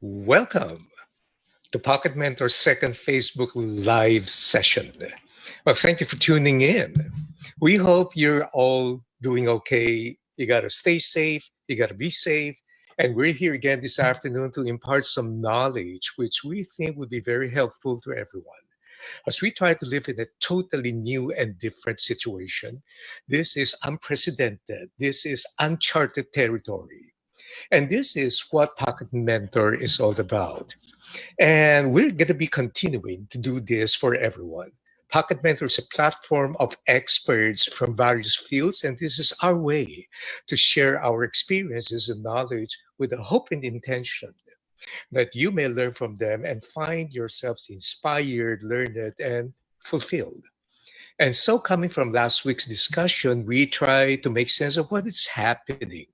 Welcome to Pocket Mentor's second Facebook Live session. Well, thank you for tuning in. We hope you're all doing okay. You got to stay safe, you got to be safe. And we're here again this afternoon to impart some knowledge which we think would be very helpful to everyone. As we try to live in a totally new and different situation, this is unprecedented, this is uncharted territory. And this is what Pocket Mentor is all about. And we're going to be continuing to do this for everyone. Pocket Mentor is a platform of experts from various fields, and this is our way to share our experiences and knowledge with the hope and intention that you may learn from them and find yourselves inspired, learned, and fulfilled. And so, coming from last week's discussion, we try to make sense of what is happening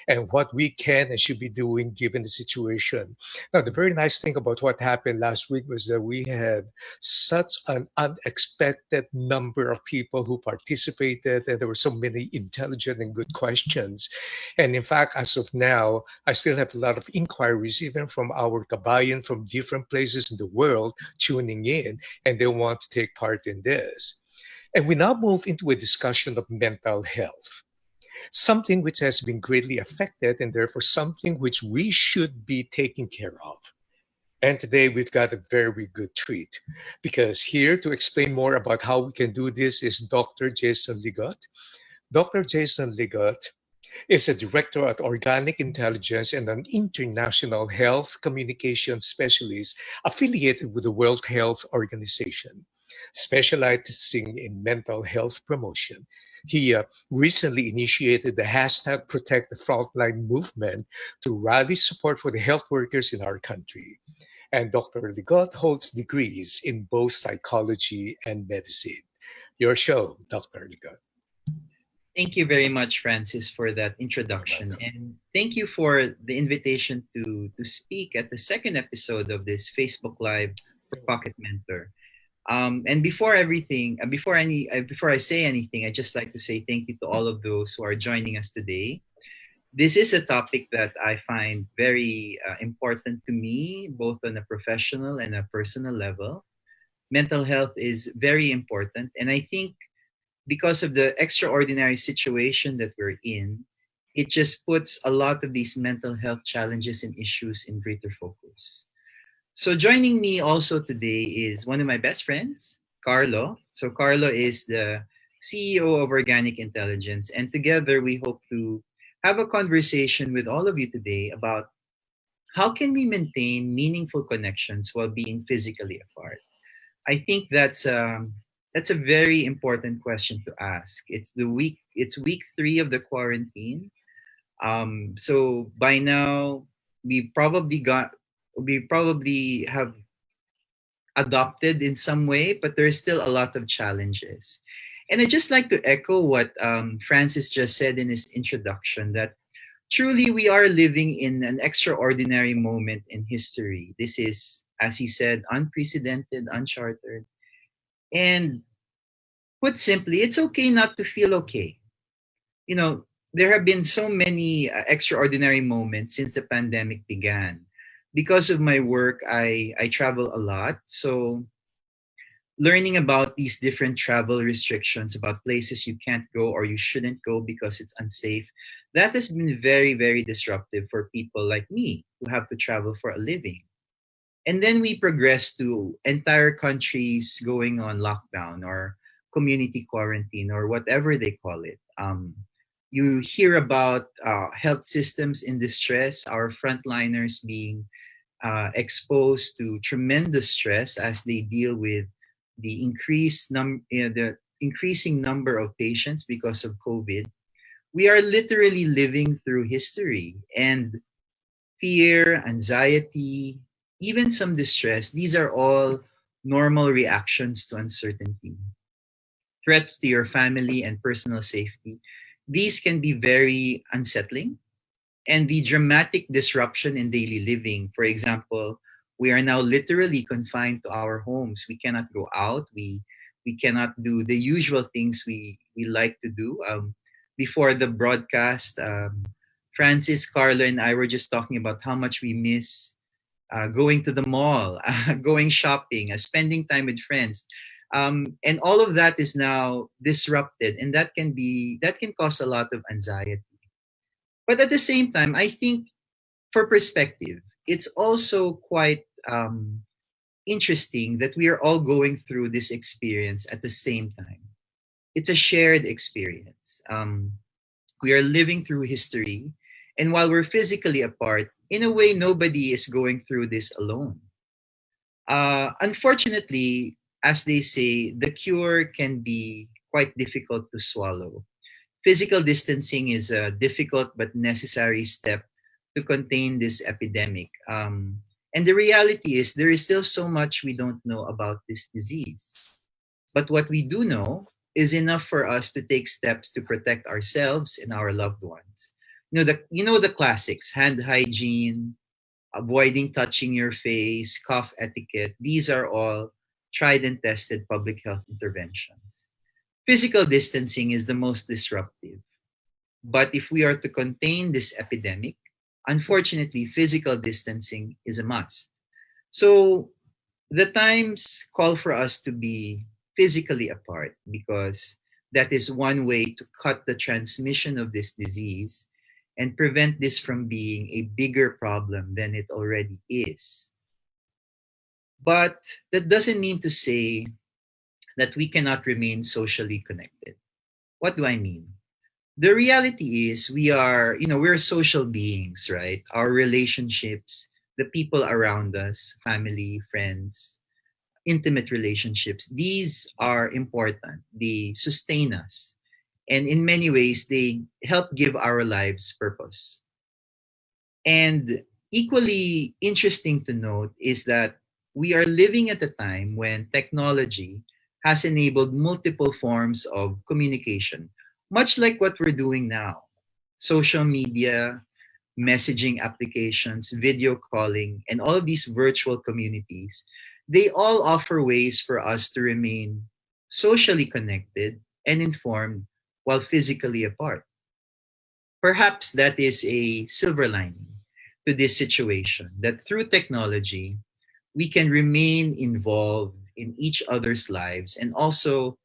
and what we can and should be doing given the situation. Now, the very nice thing about what happened last week was that we had such an unexpected number of people who participated, and there were so many intelligent and good questions. And in fact, as of now, I still have a lot of inquiries, even from our kabayan from different places in the world tuning in, and they want to take part in this. And we now move into a discussion of mental health, something which has been greatly affected and therefore something which we should be taking care of. And today we've got a very good treat because here to explain more about how we can do this is Dr. Jason Ligot. Dr. Jason Ligot is a director at Organic Intelligence and an international health communication specialist affiliated with the World Health Organization, specializing in mental health promotion. He recently initiated the hashtag Protect the Frontline movement to rally support for the health workers in our country. And Dr. Ligot holds degrees in both psychology and medicine. Your show, Dr. Ligot. Thank you very much, Francis, for that You're introduction. welcome. And thank you for the invitation to speak at the second episode of this Facebook Live for Pocket Mentor. And before everything, before I say anything, I just like to say thank you to all of those who are joining us today. This is a topic that I find very important to me, both on a professional and a personal level. Mental health is very important, and I think because of the extraordinary situation that we're in, it just puts a lot of these mental health challenges and issues in greater focus. So joining me also today is one of my best friends, Carlo. So Carlo is the CEO of Organic Intelligence, and together we hope to have a conversation with all of you today about how can we maintain meaningful connections while being physically apart. I think that's a very important question to ask. It's week 3 of the quarantine. So by now we probably got we probably have adopted in some way, but there's still a lot of challenges. And I just like to echo what Francis just said in his introduction, that truly we are living in an extraordinary moment in history. This is, as he said, unprecedented, uncharted. And put simply, it's okay not to feel okay. You know, there have been so many extraordinary moments since the pandemic began. Because of my work, I travel a lot. So learning about these different travel restrictions, about places you can't go or you shouldn't go because it's unsafe, that has been very disruptive for people like me who have to travel for a living. And then we progress to entire countries going on lockdown or community quarantine or whatever they call it. You hear about health systems in distress, our frontliners being exposed to tremendous stress as they deal with the increasing number of patients because of COVID. We are literally living through history, and fear, anxiety, even some distress. These are all normal reactions to uncertainty. Threats to your family and personal safety. These can be very unsettling, and the dramatic disruption in daily living. For example, we are now literally confined to our homes. We cannot go out. We cannot do the usual things we like to do. Before the broadcast, Francis, Carlo, and I were just talking about how much we miss going to the mall, going shopping, spending time with friends. And all of that is now disrupted, and that can cause a lot of anxiety. But at the same time, I think for perspective, it's also quite interesting that we are all going through this experience at the same time. It's a shared experience. We are living through history, and while we're physically apart, in a way, nobody is going through this alone. Unfortunately, as they say, the cure can be quite difficult to swallow. Physical distancing is a difficult but necessary step to contain this epidemic. And the reality is, there is still so much we don't know about this disease. But what we do know is enough for us to take steps to protect ourselves and our loved ones. You know the classics: hand hygiene, avoiding touching your face, cough etiquette. These are all tried and tested public health interventions. Physical distancing is the most disruptive. But if we are to contain this epidemic, unfortunately, physical distancing is a must. So the times call for us to be physically apart because that is one way to cut the transmission of this disease and prevent this from being a bigger problem than it already is. But that doesn't mean to say that we cannot remain socially connected. What do I mean? The reality is we're social beings, right? Our relationships, the people around us, family, friends, intimate relationships, these are important. They sustain us. And in many ways, they help give our lives purpose. And equally interesting to note is that we are living at a time when technology has enabled multiple forms of communication, much like what we're doing now. Social media, messaging applications, video calling, and all of these virtual communities, they all offer ways for us to remain socially connected and informed while physically apart. Perhaps that is a silver lining to this situation, that through technology, we can remain involved in each other's lives and also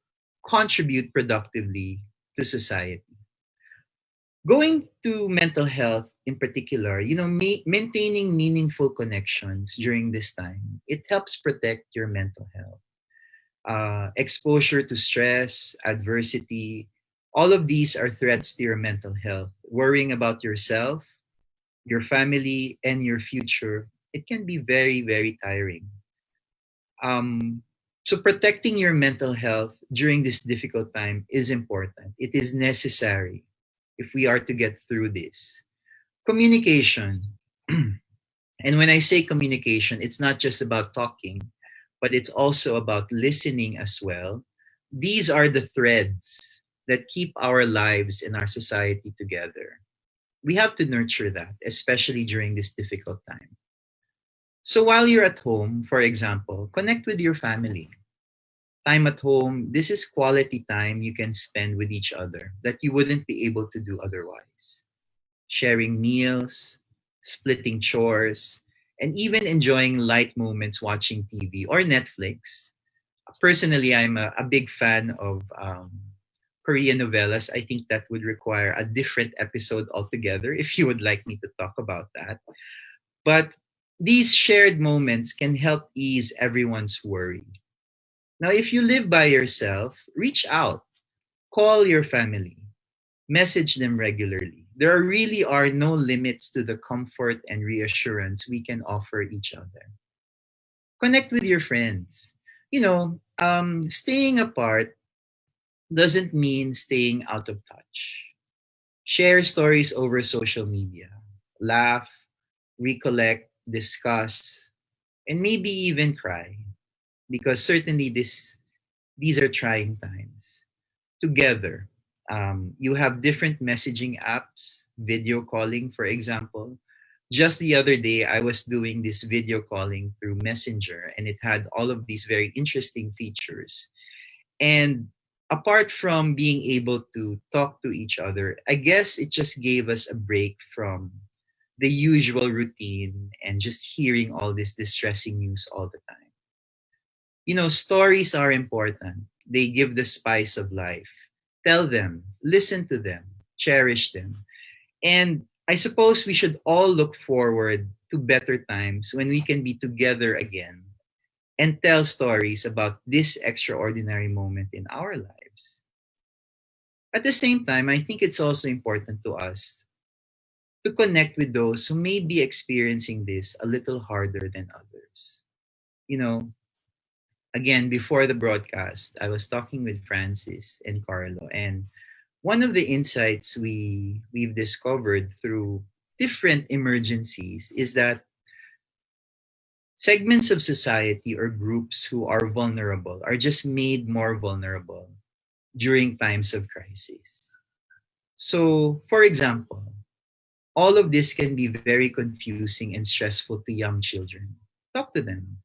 contribute productively to society. Going to mental health in particular, maintaining meaningful connections during this time, it helps protect your mental health. Exposure to stress, adversity, all of these are threats to your mental health. Worrying about yourself, your family, and your future, it can be very, very tiring. So protecting your mental health during this difficult time is important. It is necessary if we are to get through this. Communication. And when I say communication, it's not just about talking, but it's also about listening as well. These are the threads that keep our lives and our society together. We have to nurture that, especially during this difficult time. So while you're at home, for example, connect with your family. Time at home, this is quality time you can spend with each other that you wouldn't be able to do otherwise. Sharing meals, splitting chores, and even enjoying light moments watching TV or Netflix. Personally, I'm a big fan of Korean novellas. I think that would require a different episode altogether if you would like me to talk about that. But these shared moments can help ease everyone's worry. Now, if you live by yourself, reach out, call your family, message them regularly. There really are no limits to the comfort and reassurance we can offer each other. Connect with your friends. Staying apart doesn't mean staying out of touch. Share stories over social media, laugh, recollect, discuss, and maybe even cry, because certainly these are trying times. Together, you have different messaging apps, video calling, for example. Just the other day, I was doing this video calling through Messenger, and it had all of these very interesting features. And apart from being able to talk to each other, I guess it just gave us a break from the usual routine and just hearing all this distressing news all the time. Stories are important. They give the spice of life. Tell them, listen to them, cherish them. And I suppose we should all look forward to better times when we can be together again and tell stories about this extraordinary moment in our lives. At the same time, I think it's also important to us to connect with those who may be experiencing this a little harder than others. You know, Again, before the broadcast, I was talking with Francis and Carlo, and one of the insights we've discovered through different emergencies is that segments of society or groups who are vulnerable are just made more vulnerable during times of crisis. So, for example, all of this can be very confusing and stressful to young children. Talk to them.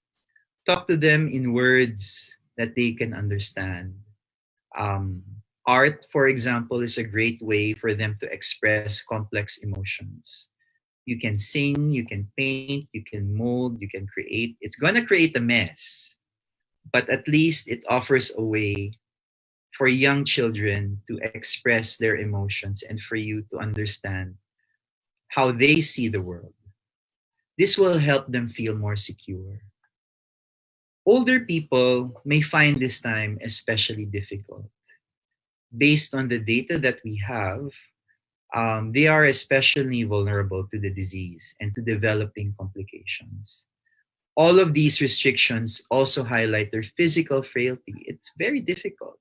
Talk to them in words that they can understand. Um, Art, for example, is a great way for them to express complex emotions. You can sing, you can paint, you can mold, you can create. It's going to create a mess, but at least it offers a way for young children to express their emotions and for you to understand how they see the world. This will help them feel more secure. Older people may find this time especially difficult. Based on the data that we have, they are especially vulnerable to the disease and to developing complications. All of these restrictions also highlight their physical frailty. It's very difficult.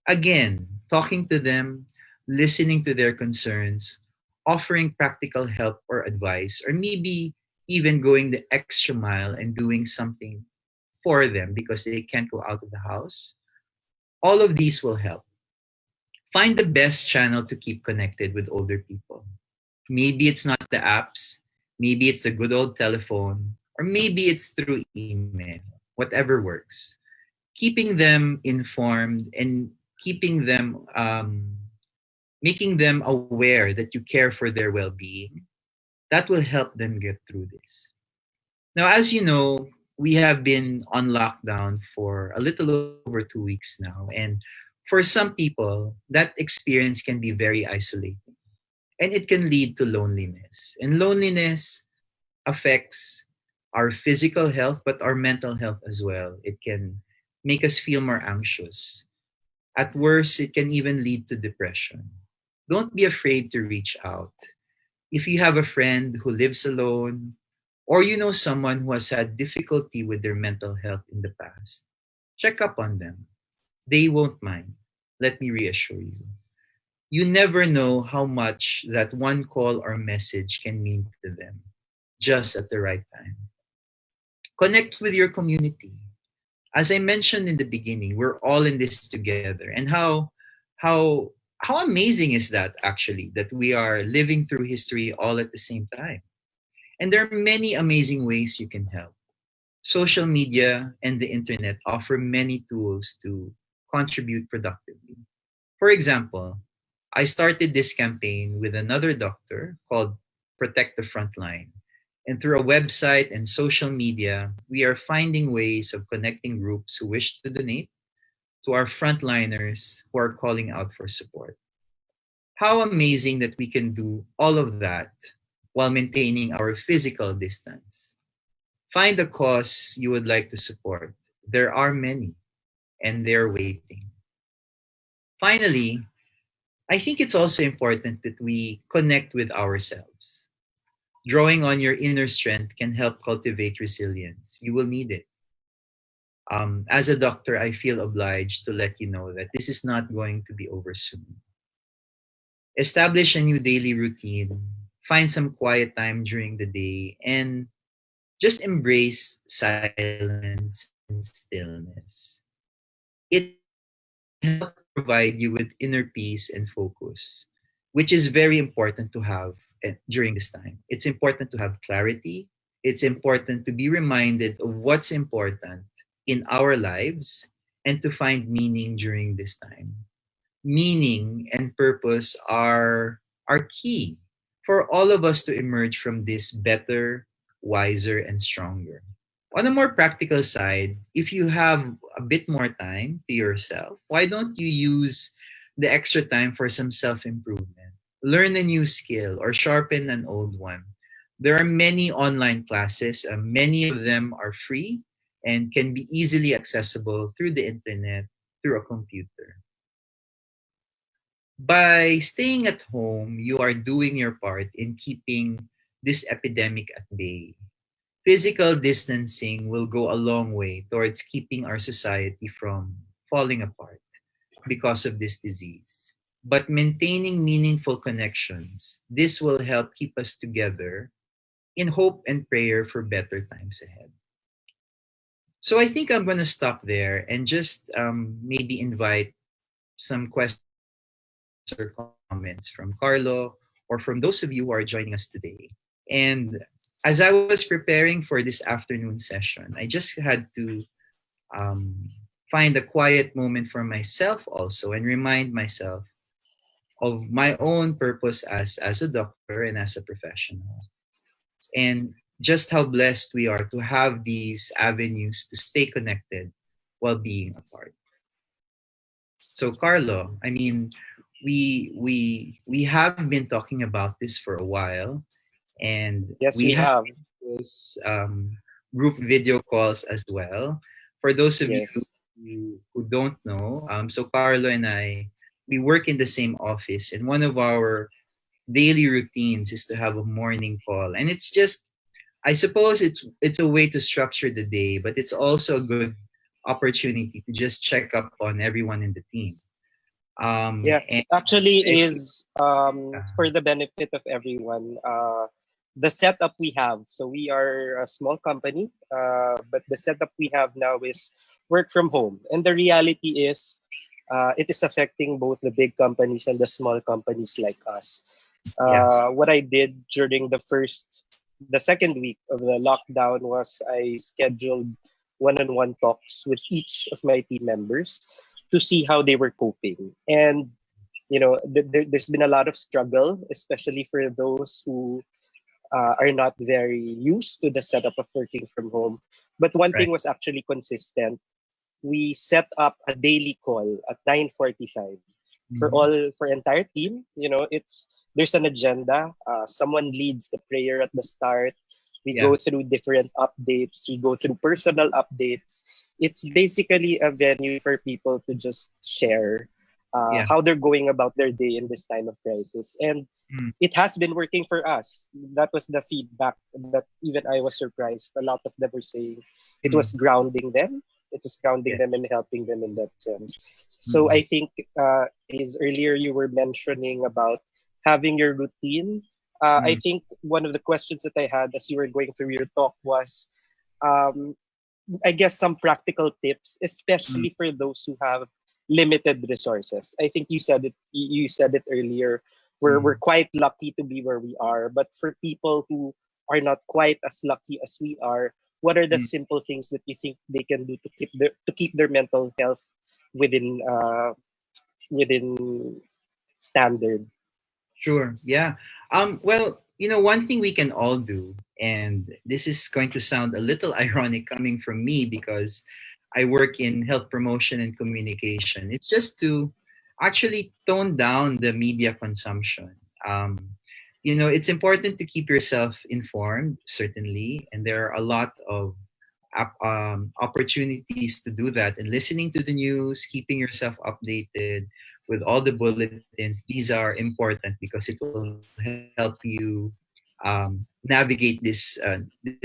Again, talking to them, listening to their concerns, offering practical help or advice, or maybe even going the extra mile and doing something for them because they can't go out of the house, all of these will help. Find the best channel to keep connected with older people. Maybe it's not the apps, maybe it's a good old telephone, or maybe it's through email, whatever works. Keeping them informed and keeping them, making them aware that you care for their well being, that will help them get through this. Now, as you know, we have been on lockdown for a little over 2 weeks now. And for some people, that experience can be very isolating and it can lead to loneliness. And loneliness affects our physical health, but our mental health as well. It can make us feel more anxious. At worst, it can even lead to depression. Don't be afraid to reach out. If you have a friend who lives alone, or you know someone who has had difficulty with their mental health in the past, check up on them. They won't mind. Let me reassure you. You never know how much that one call or message can mean to them just at the right time. Connect with your community. As I mentioned in the beginning, we're all in this together. And how amazing is that actually that we are living through history all at the same time. And there are many amazing ways you can help. Social media and the internet offer many tools to contribute productively. For example, I started this campaign with another doctor called Protect the Frontline. And through a website and social media, we are finding ways of connecting groups who wish to donate to our frontliners who are calling out for support. How amazing that we can do all of that while maintaining our physical distance. Find a cause you would like to support. There are many, and they're waiting. Finally, I think it's also important that we connect with ourselves. Drawing on your inner strength can help cultivate resilience. You will need it. As a doctor, I feel obliged to let you know that this is not going to be over soon. Establish a new daily routine, find some quiet time during the day, and just embrace silence and stillness. It can help provide you with inner peace and focus, which is very important to have during this time. It's important to have clarity. It's important to be reminded of what's important in our lives and to find meaning during this time. Meaning and purpose are key for all of us to emerge from this better, wiser, and stronger. On a more practical side, if you have a bit more time to yourself, why don't you use the extra time for some self improvement? Learn a new skill or sharpen an old one. There are many online classes, many of them are free and can be easily accessible through the internet, through a computer. By staying at home, you are doing your part in keeping this epidemic at bay. Physical distancing will go a long way towards keeping our society from falling apart because of this disease. But maintaining meaningful connections, this will help keep us together in hope and prayer for better times ahead. So I think I'm going to stop there and just maybe invite some questions or comments from Carlo or from those of you who are joining us today. And as I was preparing for this afternoon session, I just had to um, find a quiet moment for myself also and remind myself of my own purpose as a doctor and as a professional. And just how blessed we are to have these avenues to stay connected while being apart. So Carlo, I mean, we have been talking about this for a while, and Yes, we we have have. those group video calls as well. For those of you Yes. who don't know, so Carlo and I, we work in the same office, and one of our daily routines is to have a morning call, and it's just, I suppose it's a way to structure the day, but it's also a good opportunity to just check up on everyone in the team. Yeah, And it actually I think, is for the benefit of everyone. The setup we have. So we are a small company, but the setup we have now is work from home. And the reality is, it is affecting both the big companies and the small companies like us. yeah, What I did during the second week of the lockdown was I scheduled one-on-one talks with each of my team members to see how they were coping. And there's been a lot of struggle, especially for those who are not very used to the setup of working from home. But one right, thing was actually consistent. We set up a daily call at 9:45 hmm, for entire team. It's there's an agenda. Someone leads the prayer at the start. We yeah, go through different updates. We go through personal updates. It's basically a venue for people to just share yeah, how they're going about their day in this time of crisis. And mm, it has been working for us. That was the feedback that even I was surprised. A lot of them were saying it was mm, grounding them. It was grounding yeah, them and helping them in that sense. So mm, I think, is earlier you were mentioning about having your routine. I mm, think one of the questions that I had as you were going through your talk was, um, I guess, some practical tips, mm, especially for those who have limited resources. I think you said it. You said it earlier. We're mm, quite lucky to be where we are, but for people who are not quite as lucky as we are, what are the mm. simple things that you think they can do to keep their mental health within within standard? Sure. Yeah. Well, one thing we can all do, and this is going to sound a little ironic coming from me because I work in health promotion and communication. It's just to actually tone down the media consumption. It's important to keep yourself informed, certainly, and there are a lot of opportunities to do that. And listening to the news, keeping yourself updated with all the bulletins, these are important because it will help you navigate this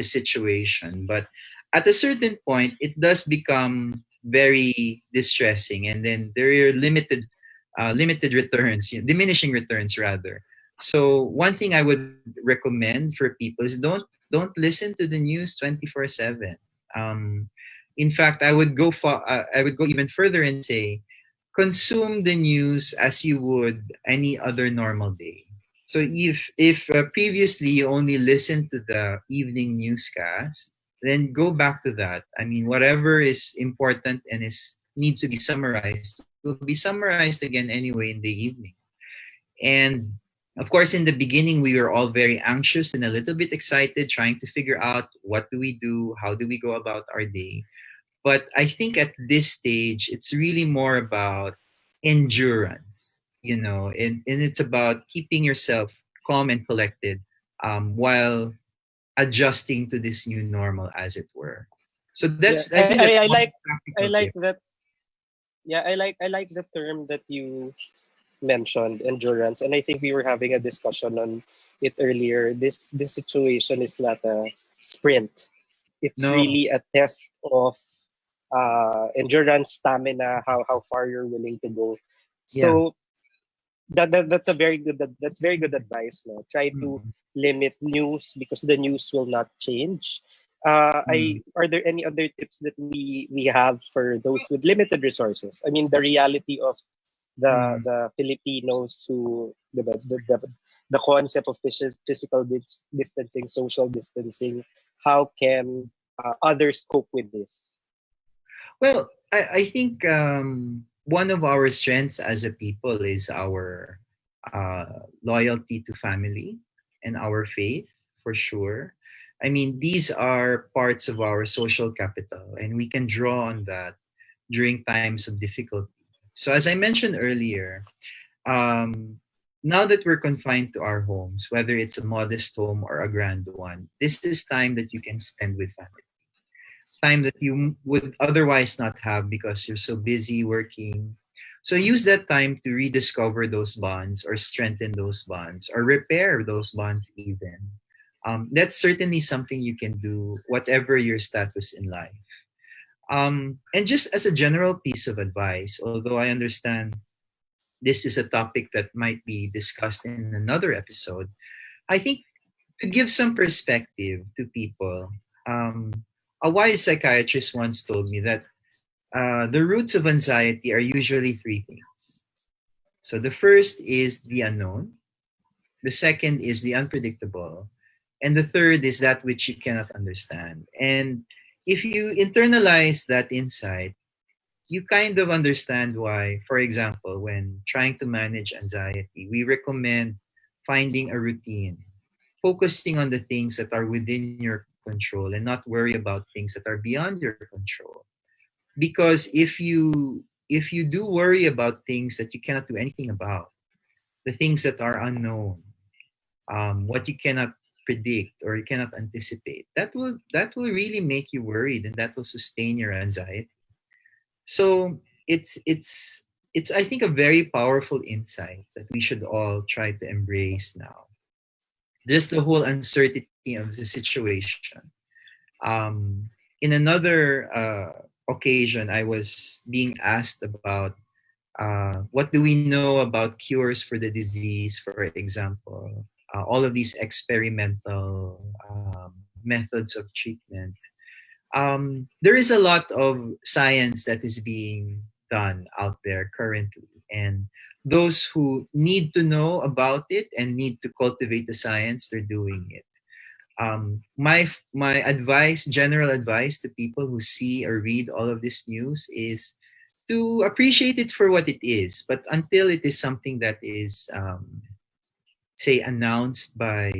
situation. But at a certain point, it does become very distressing, and then there are limited returns, diminishing returns rather. So one thing I would recommend for people is don't listen to the news 24/7. Um, in fact, I would go even further and say consume the news as you would any other normal day. So if previously you only listened to the evening newscast, then go back to that. I mean, whatever is important and is needs to be summarized will be summarized again anyway in the evening. And Of course, in the beginning, we were all very anxious and a little bit excited, trying to figure out what do we do, how do we go about our day. But I think at this stage, it's really more about endurance, and it's about keeping yourself calm and collected, while adjusting to this new normal, as it were. So Yeah, I think that's I one like I practical like tip. that. Yeah, I like the term that you mentioned, endurance, and I think we were having a discussion on it earlier. This situation is not a sprint. It's No, really a test of endurance, stamina, how far you're willing to go. yeah. So that's a very good that's very good advice. No, try to Mm, limit news because the news will not change. mm, I Are there any other tips that we have for those with limited resources? I mean, the reality of mm. the Filipinos who the concept of physical distancing, social distancing. How can others cope with this? Well, I think one of our strengths as a people is our loyalty to family and our faith, for sure. I mean, these are parts of our social capital, and we can draw on that during times of difficulty. So, as I mentioned earlier, um, now that we're confined to our homes, whether it's a modest home or a grand one, this is time that you can spend with family, time that you would otherwise not have because you're so busy working. So use that time to rediscover those bonds or strengthen those bonds or repair those bonds, even. That's certainly something you can do, whatever your status in life. And just as a general piece of advice, although I understand this is a topic that might be discussed in another episode, I think to give some perspective to people, um, a wise psychiatrist once told me that the roots of anxiety are usually three things. So the first is the unknown, the second is the unpredictable, and the third is that which you cannot understand. And if you internalize that insight, you kind of understand why, for example, when trying to manage anxiety, we recommend finding a routine, focusing on the things that are within your control and not worry about things that are beyond your control. Because if you do worry about things that you cannot do anything about, the things that are unknown, what you cannot predict or you cannot anticipate, that will really make you worried, and that will sustain your anxiety. So it's I think a very powerful insight that we should all try to embrace now. Just the whole uncertainty of the situation. Um, in another occasion, I was being asked about what do we know about cures for the disease, for example, all of these experimental methods of treatment. There is a lot of science that is being done out there currently, and those who need to know about it and need to cultivate the science, they're doing it. My advice, general advice to people who see or read all of this news is to appreciate it for what it is, but until it is something that is, say, announced by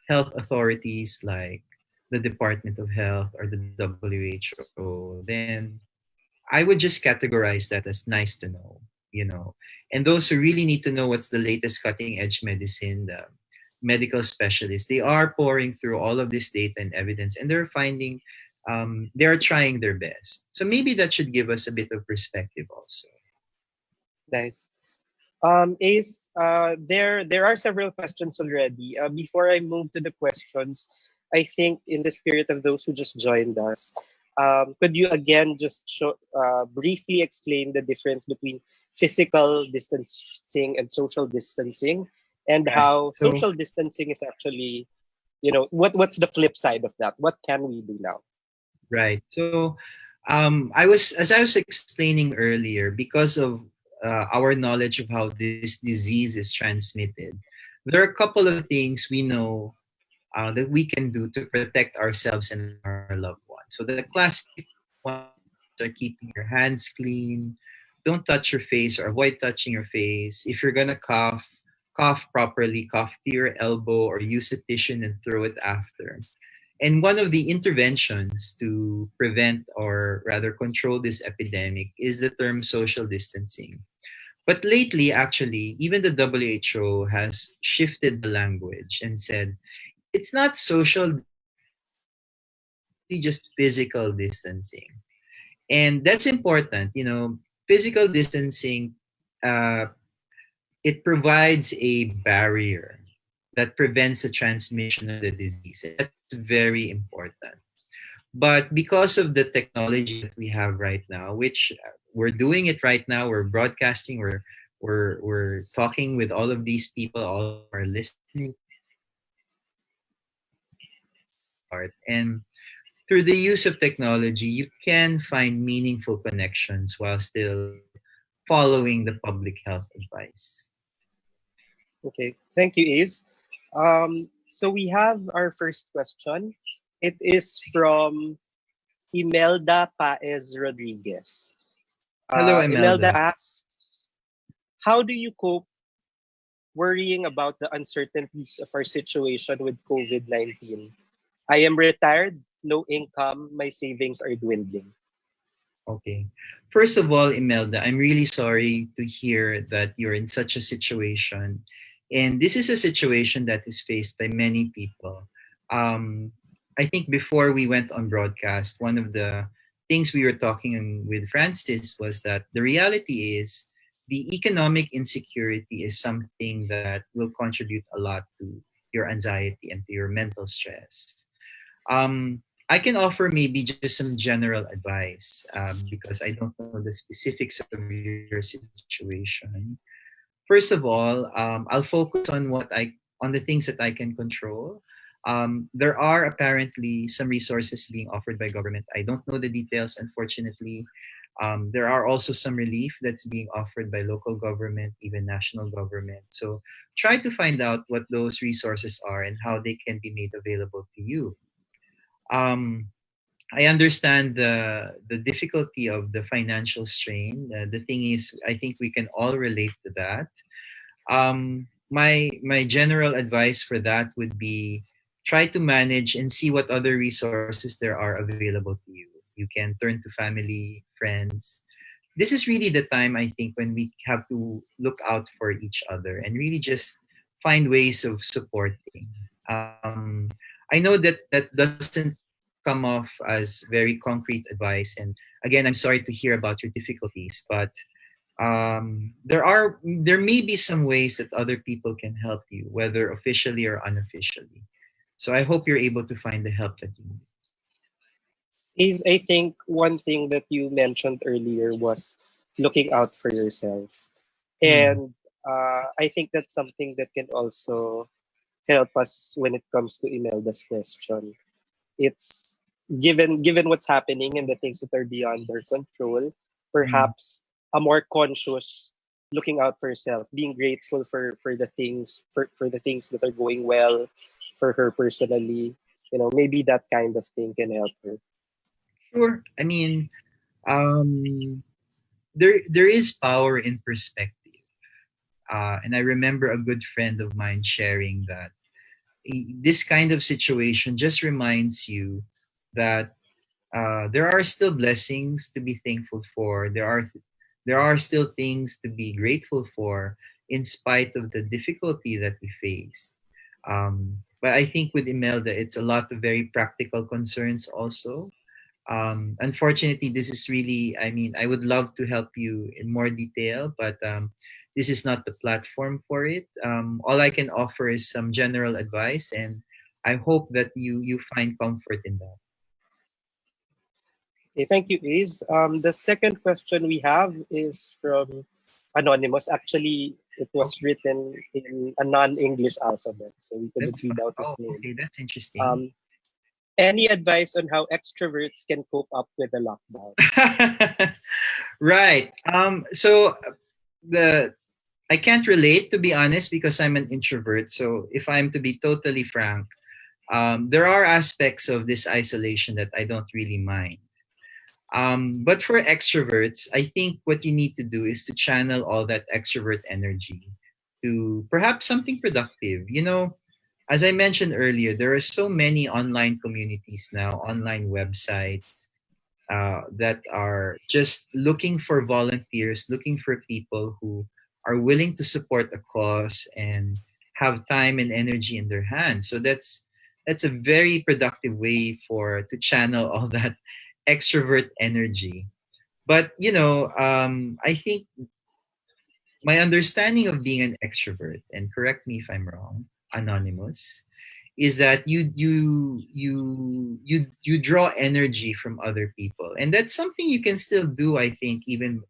health authorities like the Department of Health or the WHO, then I would just categorize that as nice to know. And those who really need to know what's the latest cutting edge medicine, the medical specialists, they are pouring through all of this data and evidence, and they're finding, they're trying their best. So maybe that should give us a bit of perspective also. Nice. Ace, there are several questions already. Before I move to the questions, I think in the spirit of those who just joined us, could you again just briefly explain the difference between physical distancing and social distancing, and Right. how So, social distancing is actually, what's the flip side of that? What can we do now? right. So, as I was explaining earlier, because of our knowledge of how this disease is transmitted, there are a couple of things we know that we can do to protect ourselves and our loved ones. So the classic ones are keeping your hands clean. Don't touch your face or avoid touching your face. If you're gonna cough, cough properly, cough to your elbow, or use a tissue and throw it after. And one of the interventions to prevent or rather control this epidemic is the term social distancing. But lately, actually, even the WHO has shifted the language and said it's not social distancing, it's actually just physical distancing. And that's important. Physical distancing, uh, it provides a barrier that prevents the transmission of the disease. And that's very important. But because of the technology that we have right now, which we're doing it right now, we're broadcasting, we're talking with all of these people, all of them are listening to this, part. And through the use of technology, you can find meaningful connections while still following the public health advice. Okay, thank you, Ace. So we have our first question. It is from Imelda Paez Rodriguez. Hello, Imelda Imelda. asks, how do you cope worrying about the uncertainties of our situation with COVID-19? I am retired, no income, my savings are dwindling. Okay. First of all, Imelda, I'm really sorry to hear that you're in such a situation. And this is a situation that is faced by many people. Um, I think before we went on broadcast, one of the things we were talking with Francis was that the reality is the economic insecurity is something that will contribute a lot to your anxiety and to your mental stress. I can offer maybe just some general advice because I don't know the specifics of your situation. First of all, I'll focus on the things that I can control. There are apparently some resources being offered by government. I don't know the details, unfortunately. There are also some relief that's being offered by local government, even national government. So try to find out what those resources are and how they can be made available to you. Um, I understand the difficulty of the financial strain. The thing is, I think we can all relate to that. My general advice for that would be try to manage and see what other resources there are available to you. You can turn to family, friends. This is really the time I think when we have to look out for each other and really just find ways of supporting. I know that that doesn't come off as very concrete advice, and again, I'm sorry to hear about your difficulties, but there may be some ways that other people can help you, whether officially or unofficially. So I hope you're able to find the help that you need. Is I think one thing that you mentioned earlier was looking out for yourself. Mm, And I think that's something that can also help us when it comes to Imelda's question. It's given what's happening and the things that are beyond our control, mm. perhaps a more conscious looking out for yourself, being grateful for the things that are going well for her personally. Maybe that kind of thing can help her. Sure. I mean, um, there is power in perspective, and I remember a good friend of mine sharing that this kind of situation just reminds you that there are still blessings to be thankful for. There are still things to be grateful for in spite of the difficulty that we face. But I think with Imelda, it's a lot of very practical concerns also. Unfortunately, this is really, I mean, I would love to help you in more detail, but this is not the platform for it. All I can offer is some general advice, and I hope that you find comfort in that. Okay, thank you, Ace. The second question we have is from Anonymous. Actually, it was Okay, written in a non-English alphabet, so we couldn't that's read fine. out his Oh, name. okay, that's interesting. Um, any advice on how extroverts can cope up with the lockdown? Right. So the I can't relate, to be honest, because I'm an introvert. So if I'm to be totally frank, there are aspects of this isolation that I don't really mind. But for extroverts, I think what you need to do is to channel all that extrovert energy to perhaps something productive. As I mentioned earlier, there are so many online communities now, online websites that are just looking for volunteers, looking for people who are willing to support a cause and have time and energy in their hands. So that's a very productive way for to channel all that extrovert energy. But I think my understanding of being an extrovert, and correct me if I'm wrong, anonymous, is that you draw energy from other people, and that's something you can still do. I think even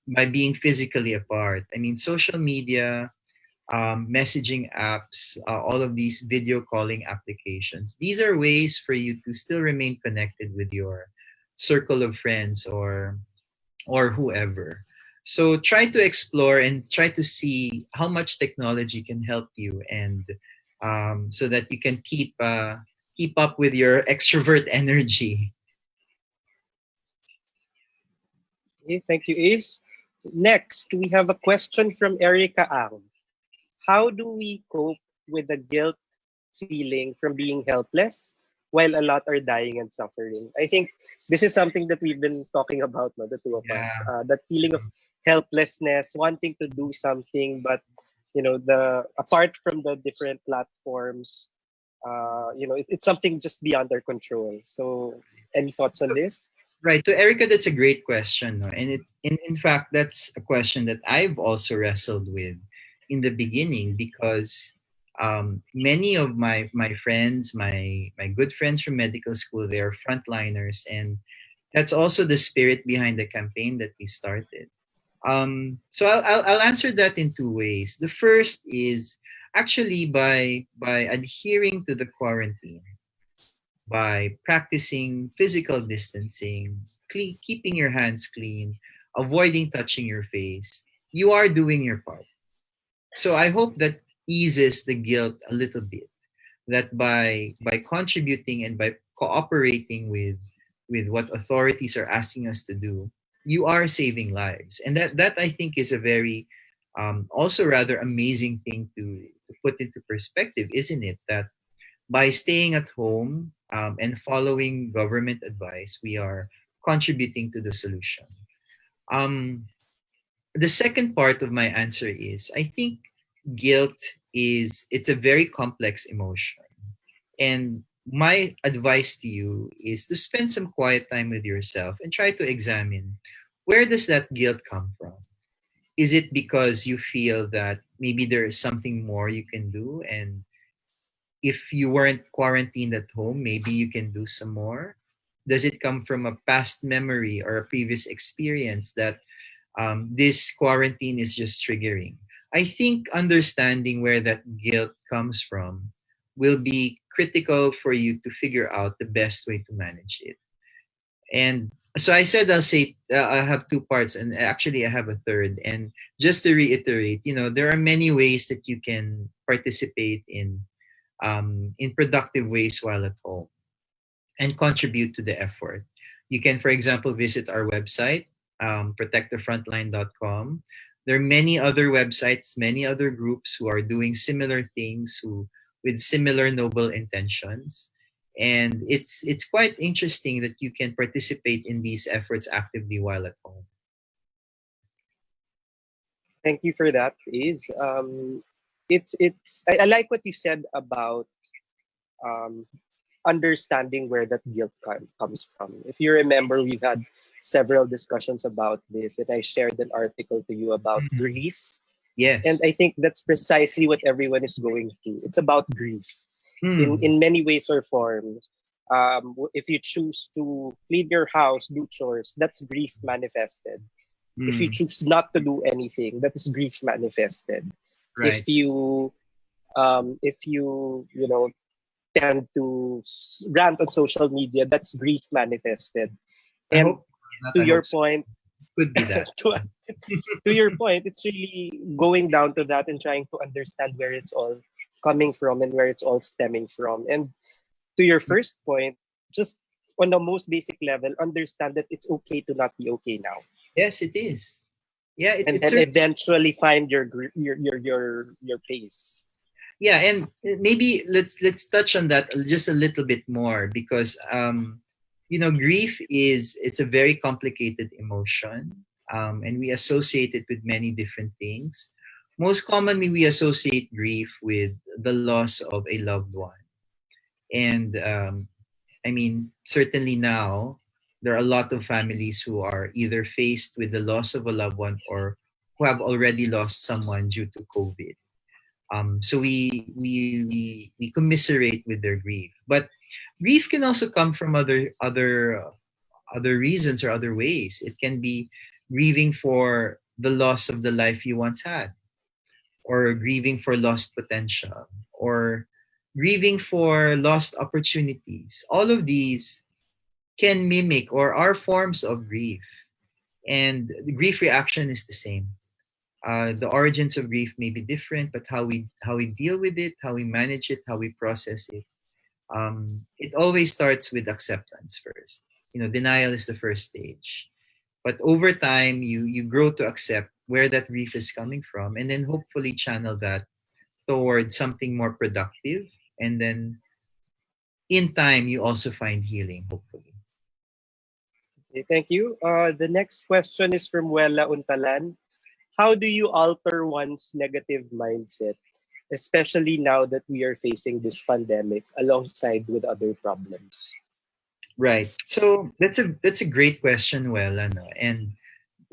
by being physically apart. I mean, social media, messaging apps, all of these video calling applications. These are ways for you to still remain connected with your circle of friends or whoever. So try to explore and try to see how much technology can help you, and so that you can keep up with your extrovert energy. Okay, thank you, Ace. Next, we have a question from Erica Ang. How do we cope with the guilt feeling from being helpless while a lot are dying and suffering? I think this is something that we've been talking about, no, the two of us. Yeah. That feeling of helplessness, wanting to do something, but the apart from the different platforms, it's something just beyond our control. So, any thoughts on this? Right. To Erica, that's a great question. No? And in fact, that's a question that I've also wrestled with in the beginning, because many of my friends, my good friends from medical school, they are frontliners. And that's also the spirit behind the campaign that we started. So I'll answer that in two ways. The first is actually by adhering to the quarantine, by practicing physical distancing, keeping your hands clean, avoiding touching your face. You are doing your part. So I hope that eases the guilt a little bit. That by contributing and by cooperating with what authorities are asking us to do, you are saving lives, and that I think is a very also rather amazing thing to put into perspective, isn't it? That by staying at home and following government advice, we are contributing to the solution. Um, the second part of my answer is I think guilt it's a very complex emotion. And my advice to you is to spend some quiet time with yourself and try to examine, where does that guilt come from? Is it because you feel that maybe there is something more you can do, and if you weren't quarantined at home, maybe you can do some more? Does it come from a past memory or a previous experience that this quarantine is just triggering? I think understanding where that guilt comes from will be critical for you to figure out the best way to manage it. And so I said I have two parts, and actually I have a third. And just to reiterate, there are many ways that you can participate in productive ways while at home and contribute to the effort. You can, for example, visit our website, protectthefrontline.com. There are many other websites, many other groups who are doing similar things, who with similar noble intentions. And it's quite interesting that you can participate in these efforts actively while at home. Thank you for that, Is. I like what you said about um, understanding where that guilt comes from. If you remember, we've had several discussions about this, and I shared an article to you about grief. And Yes. I think that's precisely what everyone is going through. It's about grief in many ways or forms. If you choose to clean your house, do chores, that's grief manifested. If you choose not to do anything, that is grief manifested. Right. If you tend to rant on social media, that's grief manifested. I And hope not. to I your hope so. point, Could be that. to your point, it's really going down to that and trying to understand where it's all coming from and where it's all stemming from. And to your first point, just on the most basic level, understand that it's okay to not be okay now. Yes, it is. Yeah, and it's then eventually find your pace. yeah, and maybe let's touch on that just a little bit more, because grief is, it's a very complicated emotion, and we associate it with many different things. Most commonly, we associate grief with the loss of a loved one, and I mean, certainly now there are a lot of families who are either faced with the loss of a loved one or who have already lost someone due to COVID. So we commiserate with their grief, but grief can also come from other reasons or other ways. It can be grieving for the loss of the life you once had, or grieving for lost potential, or grieving for lost opportunities. All of these can mimic or are forms of grief, and the grief reaction is the same. The origins of grief may be different, but how we deal with it, how we manage it, how we process it, it always starts with acceptance first. Denial is the first stage, but over time you grow to accept where that grief is coming from, and then hopefully channel that towards something more productive, and then in time you also find healing, hopefully. Okay, thank you. The next question is from Wella Untalan. How do you alter one's negative mindset, especially now that we are facing this pandemic alongside with other problems? Right. So that's a great question, well, ano, and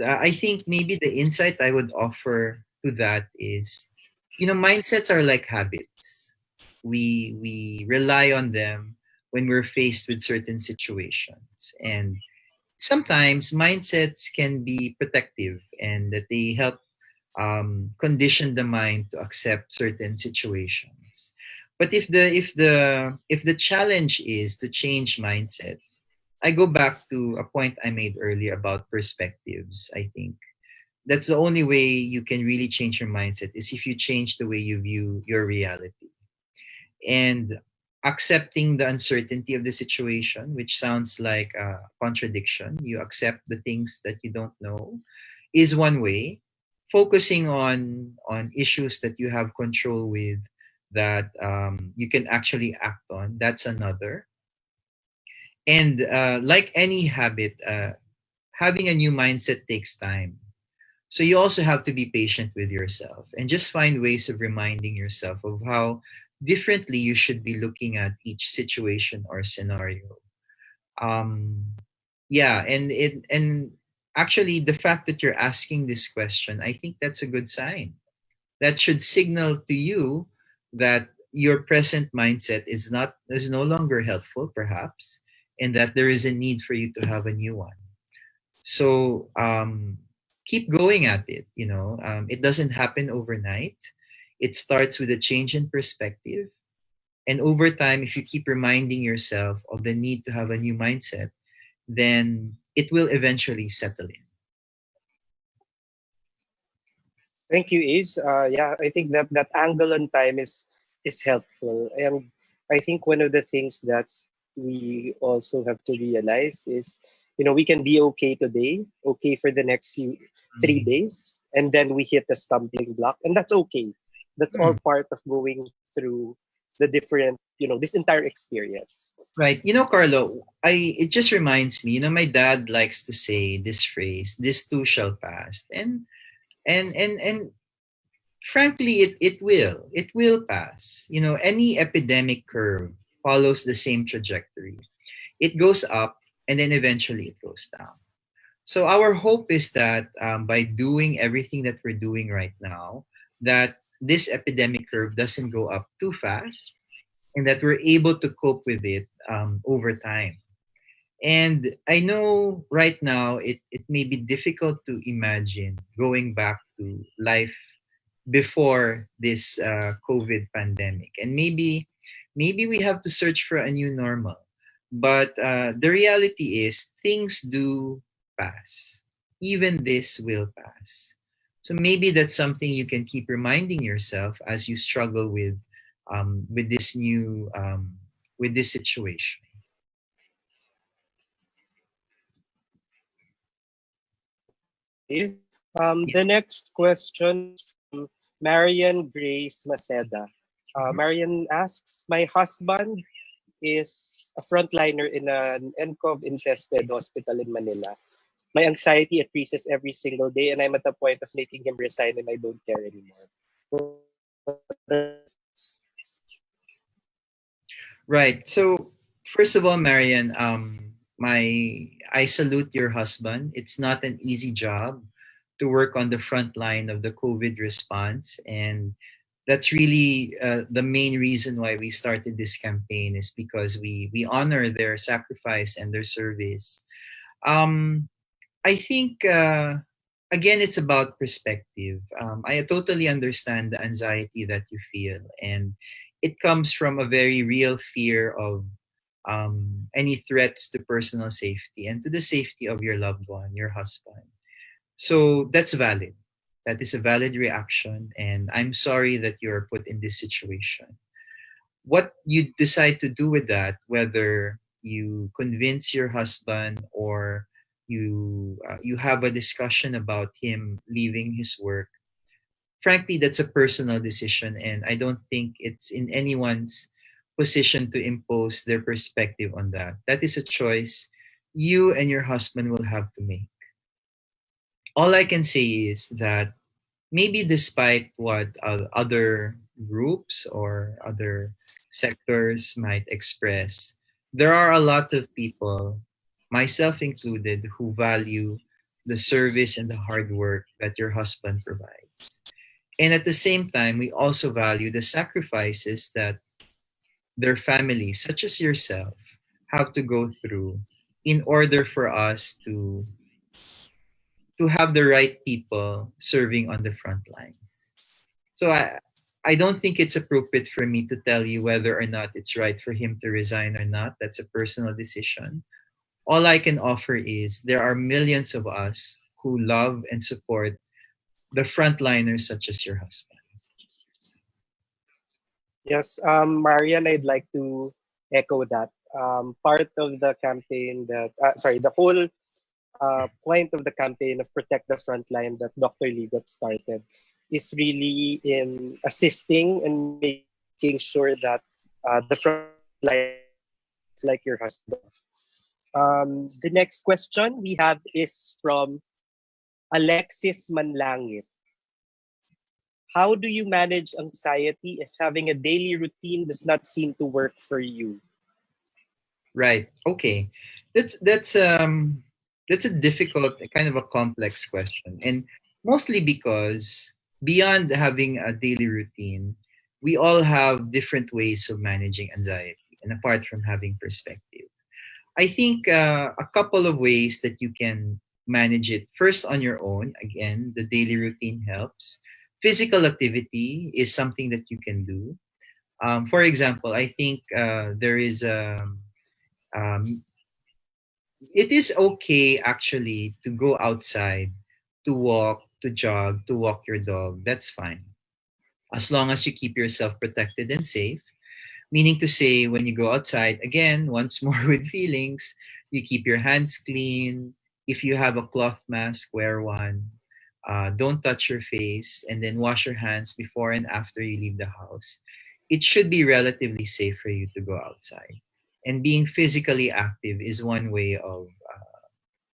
I think maybe the insight I would offer to that is, mindsets are like habits. We rely on them when we're faced with certain situations, and sometimes mindsets can be protective, and that they help condition the mind to accept certain situations. But if the challenge is to change mindsets, I go back to a point I made earlier about perspectives. I think that's the only way you can really change your mindset, is if you change the way you view your reality, and accepting the uncertainty of the situation, which sounds like a contradiction. You accept the things that you don't know, is one way. Focusing on issues that you have control with, that you can actually act on, that's another. And like any habit, having a new mindset takes time. So you also have to be patient with yourself, and just find ways of reminding yourself of how differently you should be looking at each situation or scenario. Um, yeah, and actually, the fact that you're asking this question, I think that's a good sign. That should signal to you that your present mindset is no longer helpful, perhaps, and that there is a need for you to have a new one. So keep going at it. It doesn't happen overnight. It starts with a change in perspective, and over time, if you keep reminding yourself of the need to have a new mindset, then it will eventually settle in. Thank you, Ace. Yeah, I think that angle on time is helpful, and I think one of the things that we also have to realize is, we can be okay today, okay for the next few 3 days, and then we hit a stumbling block, and that's okay. That's all Mm. part of going through the different, this entire experience. Right. Carlo, it just reminds me, my dad likes to say this phrase, this too shall pass. And frankly, it will pass. Any epidemic curve follows the same trajectory. It goes up, and then eventually it goes down. So our hope is that by doing everything that we're doing right now, that this epidemic curve doesn't go up too fast, and that we're able to cope with it over time. And I know right now it may be difficult to imagine going back to life before this COVID pandemic. And maybe we have to search for a new normal. But the reality is things do pass. Even this will pass. So maybe that's something you can keep reminding yourself as you struggle with this new with this situation. Thank you, Ace. Yeah. The next question is from Marian Grace Maceda. Mhm. Marian asks, my husband is a frontliner in an NCOV-infested hospital in Manila. My anxiety increases every single day, and I'm at the point of making him resign, and I don't care anymore. Right. So first of all, Marian, my I salute your husband. It's not an easy job to work on the front line of the COVID response, and that's really the main reason why we started this campaign is because we honor their sacrifice and their service. Um, I think again, it's about perspective. I totally understand the anxiety that you feel, and it comes from a very real fear of any threats to personal safety and to the safety of your loved one, your husband. So that's valid. That is a valid reaction, and I'm sorry that you're put in this situation. What you decide to do with that, whether you convince your husband or you have a discussion about him leaving his work, frankly, that's a personal decision, and I don't think it's in anyone's position to impose their perspective on that. That is a choice you and your husband will have to make. All I can say is that maybe despite what other groups or other sectors might express, there are a lot of people, myself included, who value the service and the hard work that your husband provides. And at the same time, we also value the sacrifices that their families, such as yourself, have to go through in order for us to have the right people serving on the front lines. So I don't think it's appropriate for me to tell you whether or not it's right for him to resign or not. That's a personal decision. All I can offer is there are millions of us who love and support the frontliners such as your husband. Yes, Marian, I'd like to echo that. Part of the campaign the whole point of the campaign of Protect the Frontline that Dr. Ligot started is really in assisting and making sure that the frontline like your husband. The next question we have is from Alexis Manlangit. How do you manage anxiety if having a daily routine does not seem to work for you? Right. Okay. That's a difficult, kind of a complex question. And mostly because beyond having a daily routine, we all have different ways of managing anxiety and apart from having perspective. I think a couple of ways that you can manage it. First, on your own. Again, the daily routine helps. Physical activity is something that you can do. For example, I think there is um, it is okay actually to go outside, to walk, to jog, to walk your dog. That's fine as long as you keep yourself protected and safe. Meaning to say, when you go outside, again, once more with feelings, you keep your hands clean. If you have a cloth mask, wear one. Don't touch your face, and then wash your hands before and after you leave the house. It should be relatively safe for you to go outside. And being physically active is one way of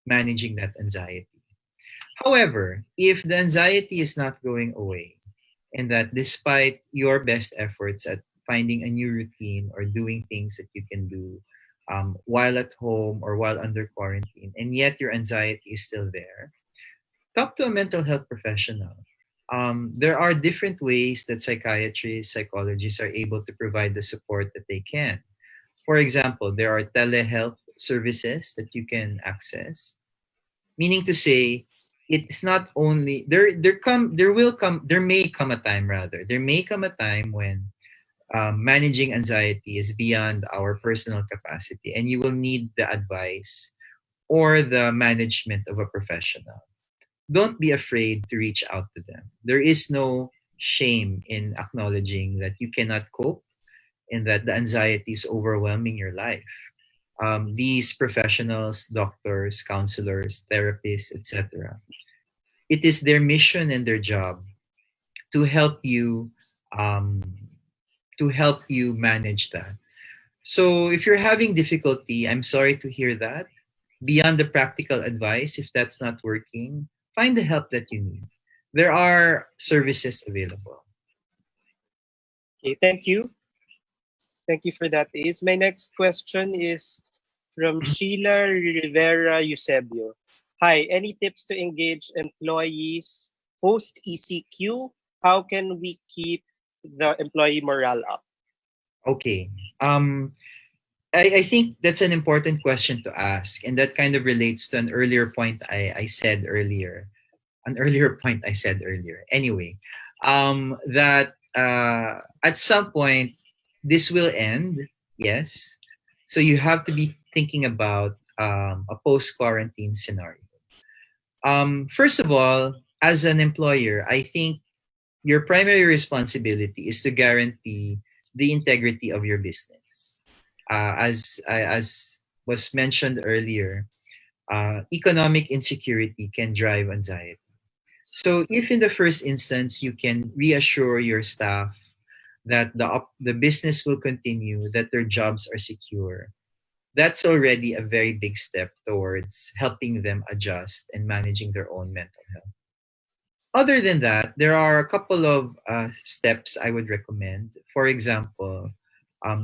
managing that anxiety. However, if the anxiety is not going away, and that despite your best efforts at finding a new routine or doing things that you can do while at home or while under quarantine, and yet your anxiety is still there, talk to a mental health professional. There are different ways that psychiatrists, psychologists are able to provide the support that they can. For example, there are telehealth services that you can access, meaning to say it's not only there may come a time, rather there may come a time when managing anxiety is beyond our personal capacity and you will need the advice or the management of a professional. Don't be afraid to reach out to them. There is no shame in acknowledging that you cannot cope and that the anxiety is overwhelming your life. These professionals, doctors, counselors, therapists, etc., It is their mission and their job to help you um, manage that. So if you're having difficulty, I'm sorry to hear that. Beyond the practical advice, if that's not working, find the help that you need. There are services available. Okay, thank you. Thank you for that, Ace. My next question is from Sheila Rivera Eusebio. Hi, any tips to engage employees post ECQ? How can we keep the employee morale up? Okay. Um, I think that's an important question to ask, and that kind of relates to an earlier point I said earlier. An earlier point I said earlier. Anyway, that at some point this will end. Yes, so you have to be thinking about a post quarantine scenario. First of all, as an employer, I think your primary responsibility is to guarantee the integrity of your business. As was mentioned earlier, economic insecurity can drive anxiety. So, if in the first instance you can reassure your staff that the business will continue, that their jobs are secure, that's already a very big step towards helping them adjust and managing their own mental health. Other than that, there are a couple of steps I would recommend. For example,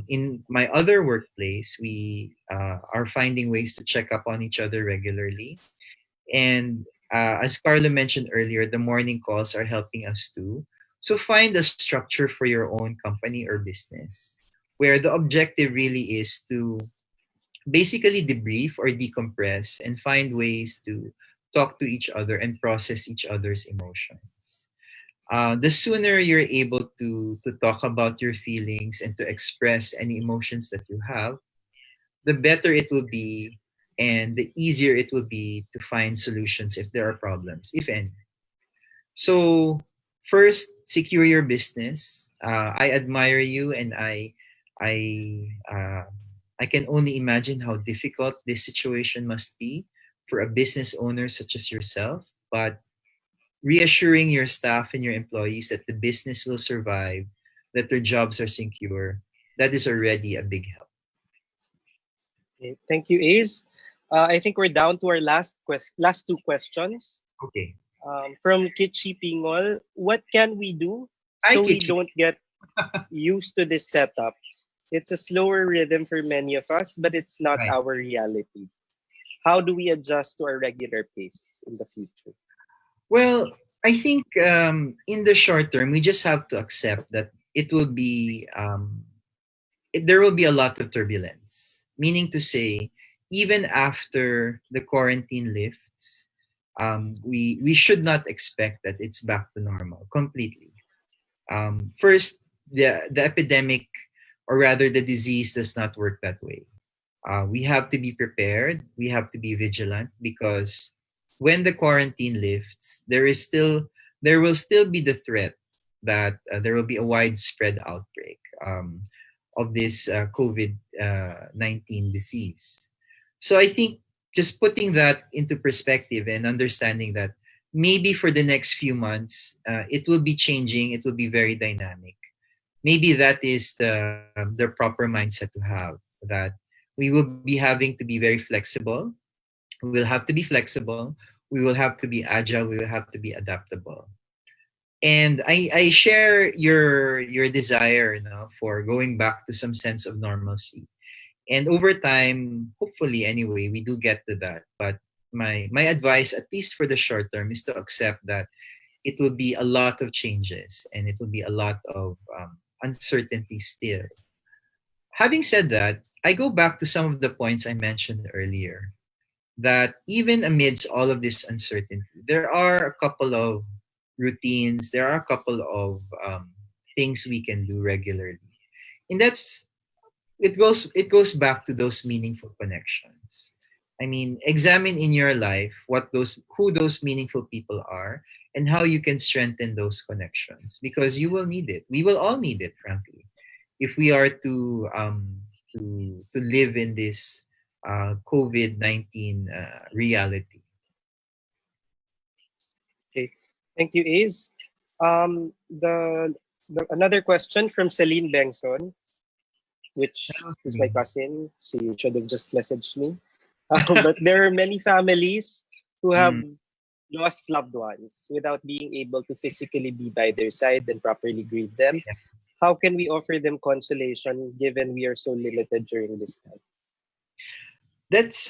in my other workplace, we are finding ways to check up on each other regularly. And as Carlo mentioned earlier, the morning calls are helping us too. So find a structure for your own company or business where the objective really is to basically debrief or decompress and find ways to talk to each other and process each other's emotions. The sooner you're able to talk about your feelings and to express any emotions that you have, the better it will be and the easier it will be to find solutions if there are problems, if any. So, first, secure your business. I admire you, and I I can only imagine how difficult this situation must be for a business owner such as yourself. But reassuring your staff and your employees that the business will survive, that their jobs are secure, that is already a big help. Okay, thank you, Ace. I think we're down to our last two questions. Okay. From Kichi Pingol, what can we do Hi, so we Kitchi. don't get used to this setup? It's a slower rhythm for many of us, but it's not Right. our reality. How do we adjust to our regular pace in the future? Well, I think in the short term, we just have to accept that it will be there will be a lot of turbulence. Meaning to say, even after the quarantine lifts, we should not expect that it's back to normal completely. First, the epidemic, or rather the disease, does not work that way. We have to be prepared. We have to be vigilant because when the quarantine lifts, there will still be the threat that there will be a widespread outbreak of this COVID 19 disease. So I think just putting that into perspective and understanding that maybe for the next few months it will be changing, it will be very dynamic. Maybe that is the proper mindset to have, that we will be having to be very flexible. We will have to be flexible. We will have to be agile. We will have to be adaptable. And I share your desire, for going back to some sense of normalcy. And over time, hopefully anyway, we do get to that. But my advice, at least for the short term, is to accept that it will be a lot of changes and it will be a lot of uncertainty still. Having said that, I go back to some of the points I mentioned earlier, that even amidst all of this uncertainty, there are a couple of routines, there are a couple of things we can do regularly. And it goes back to those meaningful connections. I mean, examine in your life who those meaningful people are and how you can strengthen those connections, because you will need it. We will all need it, frankly, if we are to live in this COVID-19 reality. Thank you, Ace. The another question from Celine Bengson, which Hello, is my Celine. cousin. She should have just messaged me. But there are many families who have Mm, lost loved ones without being able to physically be by their side and properly grieve them. yeah. How can we offer them consolation given we are so limited during this time? That's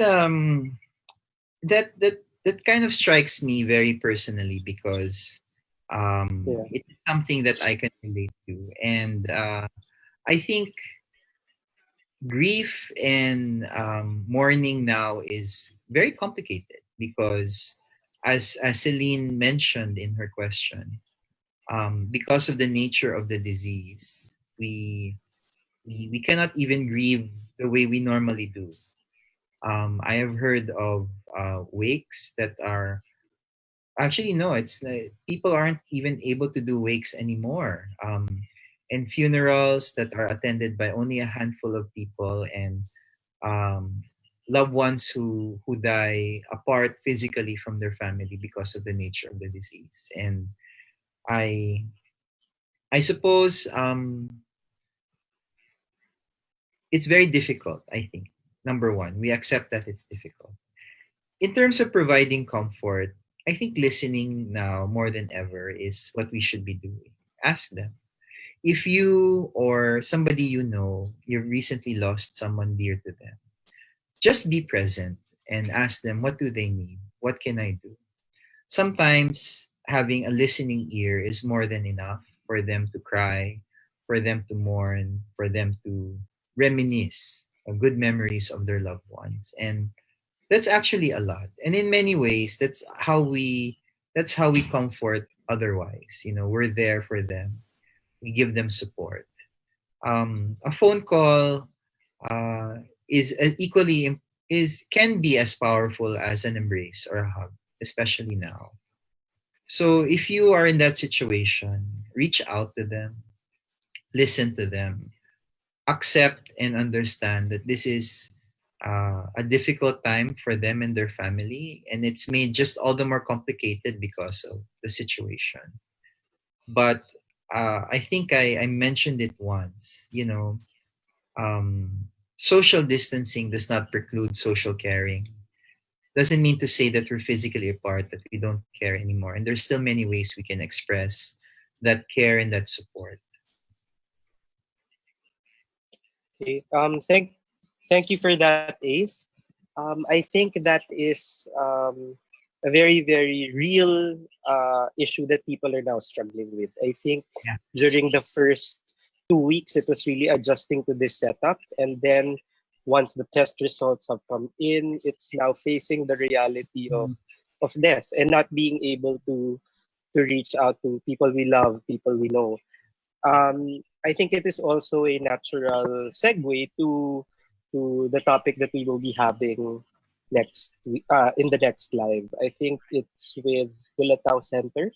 that kind of strikes me very personally because Yeah. it is something that I can relate to, and I think grief and mourning now is very complicated because, as Celine mentioned in her question, because of the nature of the disease, we cannot even grieve the way we normally do. I have heard of wakes that are actually no, it's people aren't even able to do wakes anymore, and funerals that are attended by only a handful of people, and um, loved ones who die apart physically from their family because of the nature of the disease. And I I suppose it's very difficult. I think number one, we accept that it's difficult. In terms of providing comfort, I think listening now more than ever is what we should be doing. Ask them. If you or somebody you know, you recently lost someone dear to them, just be present and ask them, what do they need? What can I do? Sometimes having a listening ear is more than enough for them to cry, for them to mourn, for them to reminisce good memories of their loved ones. And that's actually a lot. And in many ways, that's how we comfort otherwise. We're there for them. We give them support. A phone call uh, is equally is can be as powerful as an embrace or a hug, especially now. So if you are in that situation, reach out to them, listen to them, accept and understand that this is a difficult time for them and their family, and it's made just all the more complicated because of the situation. But I think I mentioned it once. Social distancing does not preclude social caring. Doesn't mean to say that we're physically apart, that we don't care anymore. And there's still many ways we can express that care and that support. Okay. Thank you for that, Ace. I think that is a very, very real issue that people are now struggling with. I think Yeah. during the first 2 weeks, it was really adjusting to this setup. And then once the test results have come in, it's now facing the reality Mm. of death and not being able to reach out to people we love, people we know. I think it is also a natural segue to the topic that we will be having in the next live. I think it's with Gulatao Center,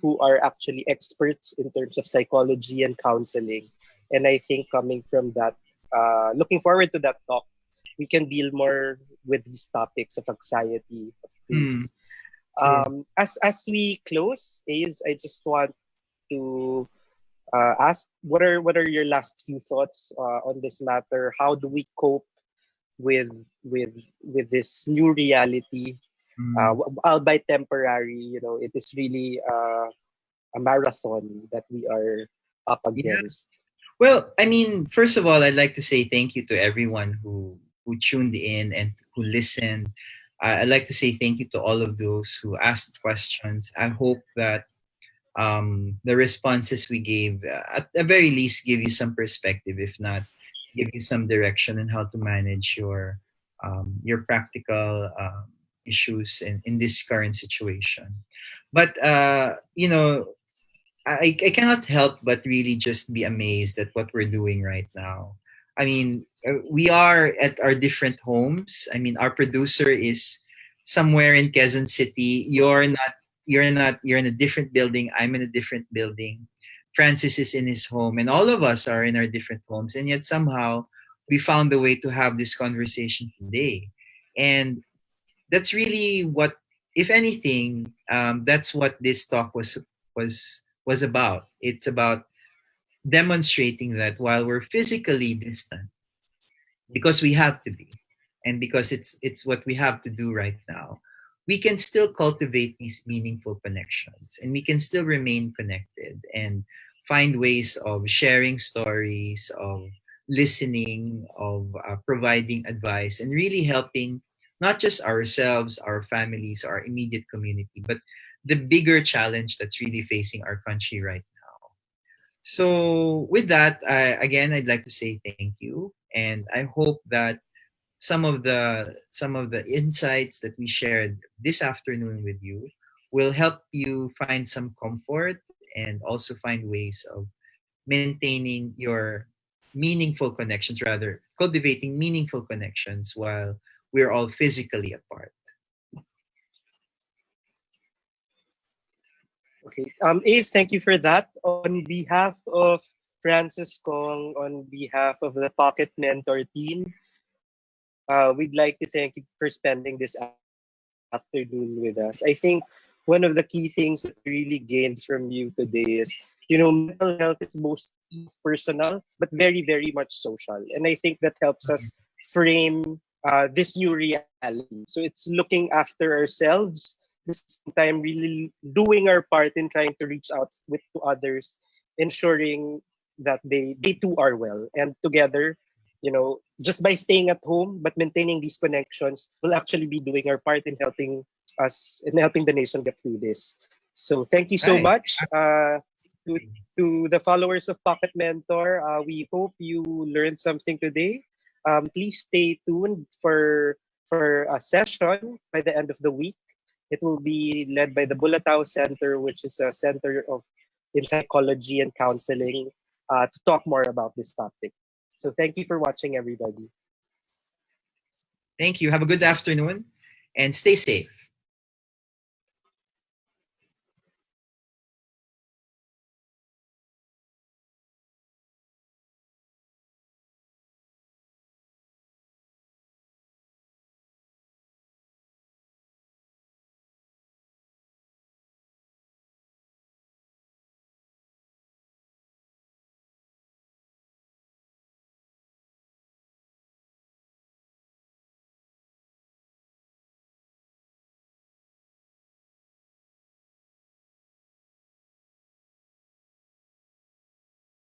who are actually experts in terms of psychology and counseling. And I think coming from that, looking forward to that talk, we can deal more with these topics of anxiety, of Mm. grief. Sure. As we close, Ace, I just want to ask what are your last few thoughts on this matter? How do we cope with with with this new reality? Mm. Albeit temporary, it is really a marathon that we are up Yeah. against. Well, I mean, first of all, I'd like to say thank you to everyone who tuned in and who listened. I'd like to say thank you to all of those who asked questions. I hope that the responses we gave, at the very least, give you some perspective. If not, give you some direction on how to manage your practical issues in this current situation. But I cannot help but really just be amazed at what we're doing right now. I mean, we are at our different homes. I mean, our producer is somewhere in Quezon City. You're in a different building. I'm in a different building. Francis is in his home, and all of us are in our different homes. And yet somehow we found a way to have this conversation today. And that's really what if anything, that's what this talk was about. It's about demonstrating that while we're physically distant, because we have to be, and because it's what we have to do right now, we can still cultivate these meaningful connections, and we can still remain connected and find ways of sharing stories, of listening, of providing advice, and really helping not just ourselves, our families, our immediate community, but the bigger challenge that's really facing our country right now. So, with that, again, I'd like to say thank you, and I hope that some of the insights that we shared this afternoon with you will help you find some comfort and also find ways of maintaining your meaningful connections, rather cultivating meaningful connections while we're all physically apart. Okay. Ace, thank you for that. On behalf of Francis Kong, on behalf of the Pocket Mentor team, we'd like to thank you for spending this afternoon with us. I think one of the key things that we really gained from you today is, mental health is most personal, but very, very much social. And I think that helps us frame this new reality. So it's looking after ourselves, this time really doing our part in trying to reach out to others, ensuring that they too are well. And together, just by staying at home but maintaining these connections, will actually be doing our part in helping us and helping the nation get through this. So thank you so Right. much to, to the followers of Pocket Mentor. We hope you learned something today. Please stay tuned for a session by the end of the week. It will be led by the Bulatao Center, which is a center in psychology and counseling, to talk more about this topic. So thank you for watching, everybody. Thank you. Have a good afternoon and stay safe.